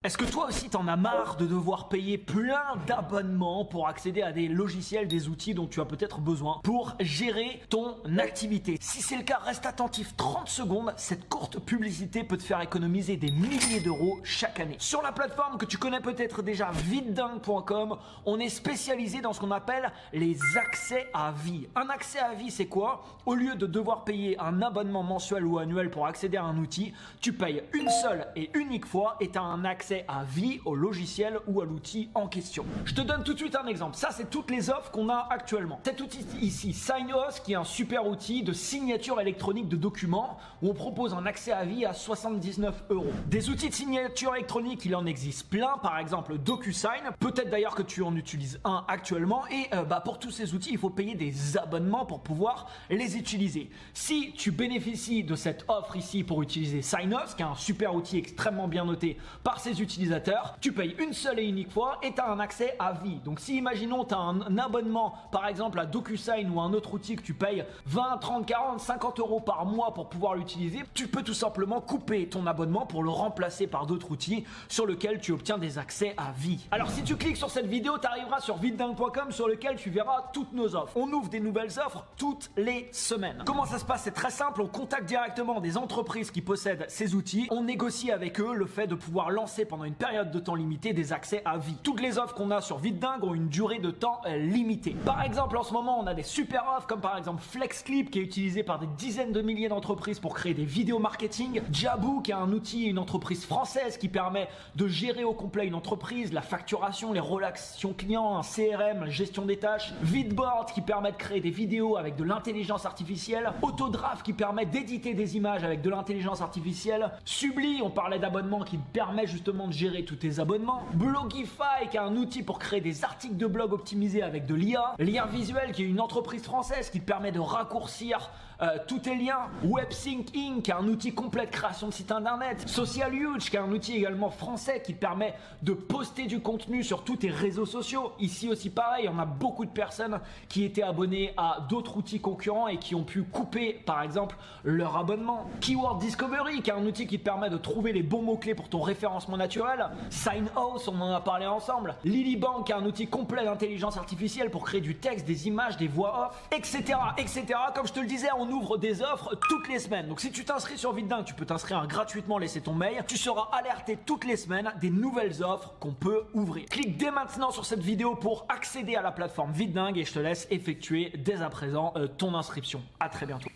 Est-ce que toi aussi t'en as marre de devoir payer plein d'abonnements pour accéder à des logiciels, des outils dont tu as peut-être besoin pour gérer ton activité? Si c'est le cas, reste attentif 30 secondes, cette courte publicité peut te faire économiser des milliers d'euros chaque année. Sur la plateforme que tu connais peut-être déjà, videdingue.com, on est spécialisé dans ce qu'on appelle les accès à vie. Un accès à vie, c'est quoi? Au lieu de devoir payer un abonnement mensuel ou annuel pour accéder à un outil, tu payes une seule et unique fois et tu as un accès à vie au logiciel ou à l'outil en question. Je te donne tout de suite un exemple. Ça, c'est toutes les offres qu'on a actuellement. Cet outil ici, Signos, qui est un super outil de signature électronique de documents où on propose un accès à vie à 79 €. Des outils de signature électronique, il en existe plein. Par exemple, DocuSign. Peut-être d'ailleurs que tu en utilises un actuellement. Et pour tous ces outils, il faut payer des abonnements pour pouvoir les utiliser. Si tu bénéficies de cette offre ici pour utiliser Signos, qui est un super outil extrêmement bien noté par ses utilisateurs, tu payes une seule et unique fois et tu as un accès à vie. Donc si imaginons tu as un abonnement par exemple à DocuSign ou un autre outil que tu payes 20, 30, 40, 50 € par mois pour pouvoir l'utiliser, tu peux tout simplement couper ton abonnement pour le remplacer par d'autres outils sur lesquels tu obtiens des accès à vie. Alors si tu cliques sur cette vidéo, tu arriveras sur videdingue.com sur lequel tu verras toutes nos offres. On ouvre des nouvelles offres toutes les semaines. Comment ça se passe? C'est très simple, on contacte directement des entreprises qui possèdent ces outils, on négocie avec eux le fait de pouvoir lancer pendant une période de temps limitée des accès à vie. Toutes les offres qu'on a sur Videdingue ont une durée de temps limitée. Par exemple, en ce moment, on a des super offres comme par exemple FlexClip qui est utilisé par des dizaines de milliers d'entreprises pour créer des vidéos marketing. Jaboo qui est un outil, une entreprise française qui permet de gérer au complet une entreprise, la facturation, les relations clients, un CRM, la gestion des tâches. Vidboard qui permet de créer des vidéos avec de l'intelligence artificielle. Autodraft qui permet d'éditer des images avec de l'intelligence artificielle. Subli, on parlait d'abonnement qui permet justement de gérer tous tes abonnements. Blogify qui est un outil pour créer des articles de blog optimisés avec de l'IA. Lien Visuel qui est une entreprise française qui te permet de raccourcir tous tes liens. WebSync Inc qui est un outil complet de création de site internet. Social Huge qui est un outil également français qui te permet de poster du contenu sur tous tes réseaux sociaux. Ici aussi pareil, on a beaucoup de personnes qui étaient abonnées à d'autres outils concurrents et qui ont pu couper par exemple leur abonnement. Keyword Discovery qui est un outil qui te permet de trouver les bons mots-clés pour ton référencement naturel. Signhouse, on en a parlé ensemble. Lilybank qui est un outil complet d'intelligence artificielle pour créer du texte, des images, des voix off, etc. etc. Comme je te le disais, on ouvre des offres toutes les semaines. Donc si tu t'inscris sur Videdingue, tu peux t'inscrire gratuitement, laisser ton mail. Tu seras alerté toutes les semaines des nouvelles offres qu'on peut ouvrir. Clique dès maintenant sur cette vidéo pour accéder à la plateforme Videdingue et je te laisse effectuer dès à présent ton inscription. À très bientôt.